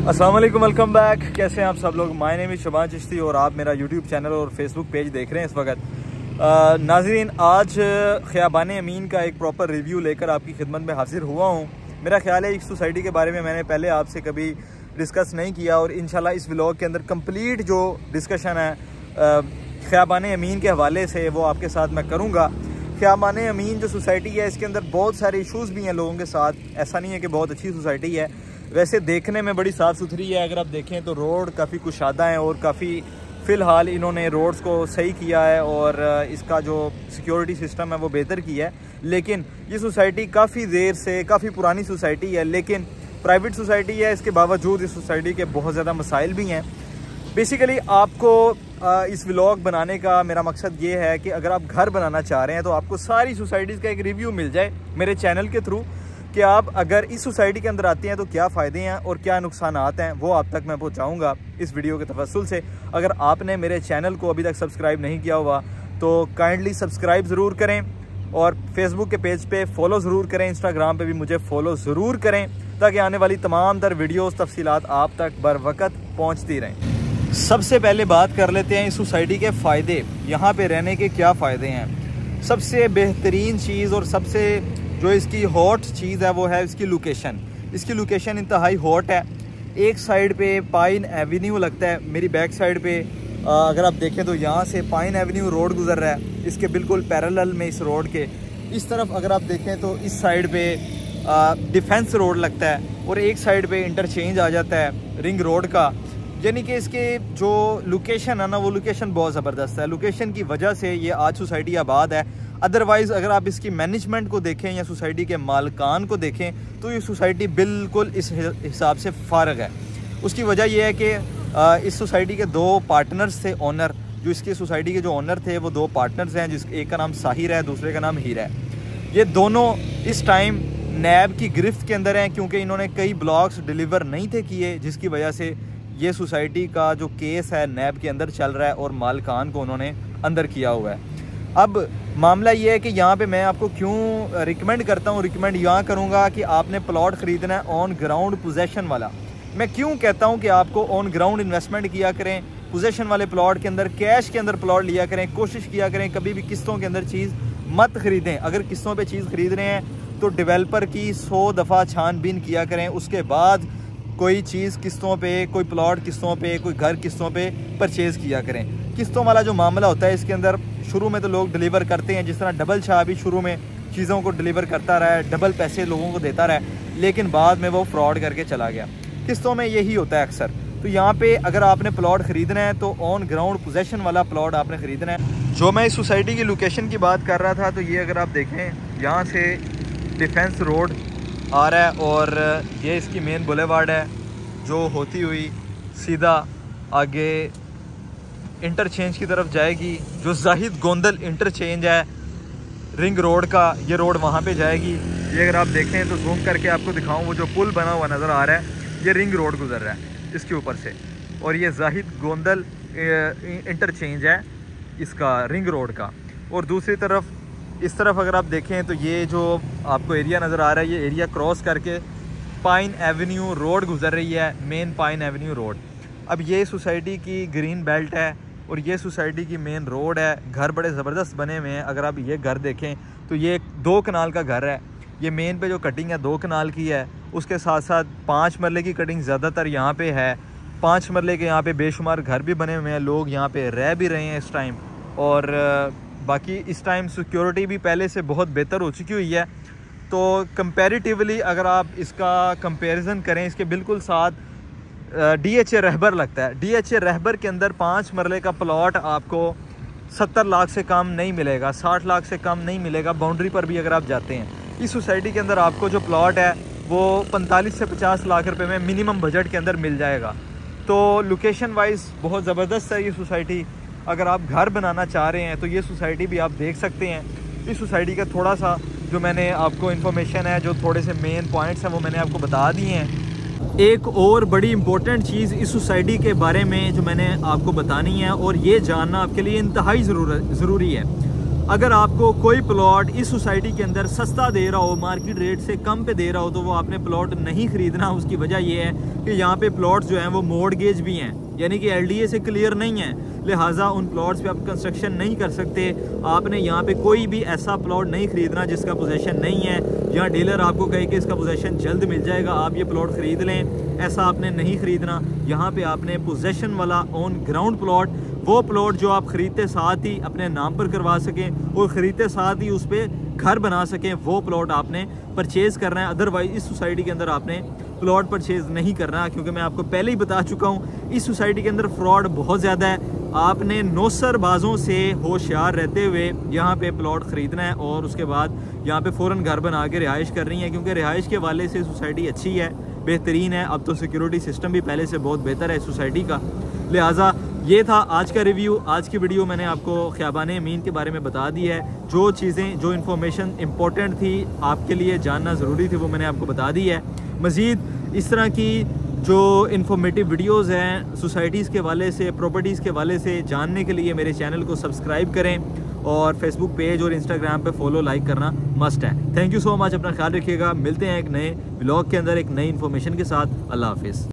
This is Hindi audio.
अस्सलाम वालेकुम, वेलकम बैक। कैसे हैं आप सब लोग? My name is Shaban Chishti और आप मेरा यूट्यूब चैनल और फेसबुक पेज देख रहे हैं इस वक्त। नाज़रीन, आज ख़ियाबान अमीन का एक प्रॉपर रिव्यू लेकर आपकी खिदमत में हाजिर हुआ हूँ। मेरा ख्याल है इस सोसाइटी के बारे में मैंने पहले आपसे कभी डिस्कस नहीं किया और इंशाल्लाह इस व्लॉग के अंदर कंप्लीट जो डिस्कशन है ख़ियाबान अमीन के हवाले से वो आपके साथ मैं करूँगा। ख़ियाबान अमीन जो सोसाइटी है इसके अंदर बहुत सारे इशूज़ भी हैं लोगों के साथ। ऐसा नहीं है कि बहुत अच्छी सोसाइटी है, वैसे देखने में बड़ी साफ़ सुथरी है। अगर आप देखें तो रोड काफ़ी कुशादा है और काफ़ी फ़िलहाल इन्होंने रोड्स को सही किया है और इसका जो सिक्योरिटी सिस्टम है वो बेहतर किया है। लेकिन ये सोसाइटी काफ़ी देर से, काफ़ी पुरानी सोसाइटी है, लेकिन प्राइवेट सोसाइटी है। इसके बावजूद इस सोसाइटी के बहुत ज़्यादा मसाइल भी हैं। बेसिकली आपको इस व्लॉग बनाने का मेरा मकसद ये है कि अगर आप घर बनाना चाह रहे हैं तो आपको सारी सोसाइटीज़ का एक रिव्यू मिल जाए मेरे चैनल के थ्रू कि आप अगर इस सोसाइटी के अंदर आते हैं तो क्या फ़ायदे हैं और क्या नुकसानात हैं, वो आप तक मैं पहुंचाऊंगा इस वीडियो के तफस्सुल से। अगर आपने मेरे चैनल को अभी तक सब्सक्राइब नहीं किया हुआ तो काइंडली सब्सक्राइब ज़रूर करें और फेसबुक के पेज पे फॉलो ज़रूर करें, इंस्टाग्राम पे भी मुझे फॉलो ज़रूर करें ताकि आने वाली तमाम तर वीडियोज़ तफसीलात आप तक बर वक़्त पहुँचती रहें। सबसे पहले बात कर लेते हैं इस सोसाइटी के फ़ायदे, यहाँ पर रहने के क्या फ़ायदे हैं। सबसे बेहतरीन चीज़ और सबसे जो इसकी हॉट चीज़ है वो है इसकी लोकेशन। इसकी लोकेशन इंतहाई हॉट है। एक साइड पे पाइन एवेन्यू लगता है, मेरी बैक साइड पे अगर आप देखें तो यहाँ से पाइन एवेन्यू रोड गुजर रहा है, इसके बिल्कुल पैरेलल में इस रोड के इस तरफ अगर आप देखें तो इस साइड पे डिफेंस रोड लगता है और एक साइड पे इंटरचेंज आ जाता है रिंग रोड का। यानी कि इसके जो लोकेशन है ना वो लोकेशन बहुत ज़बरदस्त है। लोकेशन की वजह से ये आज सोसाइटी आबाद है। अदरवाइज़ अगर आप इसकी मैनेजमेंट को देखें या सोसाइटी के मालकान को देखें तो ये सोसाइटी बिल्कुल इस हिसाब से फारग है। उसकी वजह यह है कि इस सोसाइटी के दो पार्टनर्स थे, ओनर जो इसकी सोसाइटी के जो ओनर थे वो दो पार्टनर्स हैं, जिसके एक का नाम साहिर है, दूसरे का नाम हीरा है। ये दोनों इस टाइम नैब की गिरफ्त के अंदर हैं क्योंकि इन्होंने कई ब्लॉक्स डिलीवर नहीं थे किए, जिसकी वजह से ये सोसाइटी का जो केस है नैब के अंदर चल रहा है और मालकान को उन्होंने अंदर किया हुआ है। अब मामला ये है कि यहाँ पे मैं आपको क्यों रिकमेंड करता हूँ, रिकमेंड यहाँ करूँगा कि आपने प्लॉट ख़रीदना है ऑन ग्राउंड पोजेशन वाला। मैं क्यों कहता हूँ कि आपको ऑन ग्राउंड इन्वेस्टमेंट किया करें, पोजेशन वाले प्लॉट के अंदर, कैश के अंदर प्लॉट लिया करें। कोशिश किया करें कभी भी किस्तों के अंदर चीज़ मत ख़रीदें। अगर किस्तों पर चीज़ ख़रीद रहे हैं तो डेवलपर की 100 दफ़ा छानबीन किया करें, उसके बाद कोई चीज़ किस्तों पे, कोई प्लॉट किस्तों पे, कोई घर किस्तों पे परचेज़ किया करें। किस्तों वाला जो मामला होता है इसके अंदर शुरू में तो लोग डिलीवर करते हैं, जिस तरह डबल शाह भी शुरू में चीज़ों को डिलीवर करता रहा है, डबल पैसे लोगों को देता रहा है, लेकिन बाद में वो फ्रॉड करके चला गया। किस्तों में यही होता है अक्सर। तो यहाँ पे अगर आपने प्लॉट ख़रीदना है तो ऑन ग्राउंड पोजेशन वाला प्लॉट आपने ख़रीदना है। जो मैं इस सोसाइटी की लोकेशन की बात कर रहा था तो ये अगर आप देखें यहाँ से डिफेंस रोड आ रहा है और ये इसकी मेन बुलेवार्ड है जो होती हुई सीधा आगे इंटरचेंज की तरफ जाएगी। जो जाहिद गोंदल इंटरचेंज है रिंग रोड का, ये रोड वहाँ पे जाएगी। ये अगर आप देखें तो जूम करके आपको दिखाऊं, वो जो पुल बना हुआ नज़र आ रहा है ये रिंग रोड गुजर रहा है इसके ऊपर से, और ये जाहिद गोंदल इंटरचेंज है इसका रिंग रोड का। और दूसरी तरफ इस तरफ अगर आप देखें तो ये जो आपको एरिया नज़र आ रहा है, ये एरिया क्रॉस करके पाइन एवेन्यू रोड गुजर रही है, मेन पाइन एवेन्यू रोड। अब ये सोसाइटी की ग्रीन बेल्ट है और ये सोसाइटी की मेन रोड है। घर बड़े ज़बरदस्त बने हुए हैं। अगर आप ये घर देखें तो ये 2 कनाल का घर है। ये मेन पे जो कटिंग है 2 कनाल की है, उसके साथ साथ 5 मरले की कटिंग ज़्यादातर यहाँ पे है। 5 मरले के यहाँ पे बेशुमार घर भी बने हुए हैं, लोग यहाँ पे रह भी रहे हैं इस टाइम। और बाकी इस टाइम सिक्योरिटी भी पहले से बहुत बेहतर हो चुकी हुई है। तो कंपैरेटिवली अगर आप इसका कंपैरिजन करें, इसके बिल्कुल साथ DHA रहबर लगता है। DHA रहबर के अंदर 5 मरले का प्लॉट आपको 70 लाख से कम नहीं मिलेगा, 60 लाख से कम नहीं मिलेगा बाउंड्री पर भी अगर आप जाते हैं। इस सोसाइटी के अंदर आपको जो प्लॉट है वो 45 से 50 लाख रुपए में मिनिमम बजट के अंदर मिल जाएगा। तो लोकेशन वाइज बहुत ज़बरदस्त है ये सोसाइटी। अगर आप घर बनाना चाह रहे हैं तो ये सोसाइटी भी आप देख सकते हैं। इस सोसाइटी का थोड़ा सा जो मैंने आपको इन्फॉर्मेशन है, जो थोड़े से मेन पॉइंट्स हैं वो मैंने आपको बता दिए हैं। एक और बड़ी इम्पोर्टेंट चीज़ इस सोसाइटी के बारे में जो मैंने आपको बतानी है और ये जानना आपके लिए इंतहाई ज़रूरी है। अगर आपको कोई प्लॉट इस सोसाइटी के अंदर सस्ता दे रहा हो, मार्केट रेट से कम पे दे रहा हो, तो वो आपने प्लॉट नहीं ख़रीदना। उसकी वजह ये है कि यहाँ पे प्लॉट्स जो हैं वो मॉर्गेज भी हैं, यानी कि LDA से क्लियर नहीं है, लिहाजा उन प्लॉट्स पे आप कंस्ट्रक्शन नहीं कर सकते। आपने यहाँ पे कोई भी ऐसा प्लॉट नहीं ख़रीदना जिसका पोजेसन नहीं है, जहाँ डीलर आपको कहे कि इसका पोजेसन जल्द मिल जाएगा, आप ये प्लॉट ख़रीद लें, ऐसा आपने नहीं ख़रीदना। यहाँ पे आपने पोजेसन वाला ऑन ग्राउंड प्लॉट, वो प्लॉट जो आप ख़रीदते साथ ही अपने नाम पर करवा सकें और ख़रीदते साथ ही उस पर घर बना सकें, वो प्लॉट आपने परचेज़ करना है। अदरवाइज़ इस सोसाइटी के अंदर आपने प्लॉट परचेज़ नहीं करना, क्योंकि मैं आपको पहले ही बता चुका हूँ इस सोसाइटी के अंदर फ्रॉड बहुत ज़्यादा है। आपने नौसरबाजों से होशियार रहते हुए यहाँ पे प्लॉट ख़रीदना है और उसके बाद यहाँ पे फ़ौरन घर बना के रिहाइश करनी है, क्योंकि रिहाइश के वाले से सोसाइटी अच्छी है, बेहतरीन है। अब तो सिक्योरिटी सिस्टम भी पहले से बहुत बेहतर है इस सोसाइटी का। लिहाजा ये था आज का रिव्यू। आज की वीडियो मैंने आपको ख़ियाबान अमीन के बारे में बता दी है। जो चीज़ें, जो इन्फॉर्मेशन इंपॉर्टेंट थी, आपके लिए जानना ज़रूरी थी, वो मैंने आपको बता दी है। मज़ीद इस तरह की जो इन्फॉर्मेटिव वीडियोस हैं सोसाइटीज़ के वाले से, प्रॉपर्टीज़ के वाले से जानने के लिए मेरे चैनल को सब्सक्राइब करें और फेसबुक पेज और इंस्टाग्राम पे फॉलो, लाइक करना मस्ट है। Thank you so much. अपना ख्याल रखिएगा। मिलते हैं एक नए व्लॉग के अंदर एक नई इन्फॉर्मेशन के साथ। अल्लाह हाफिज़।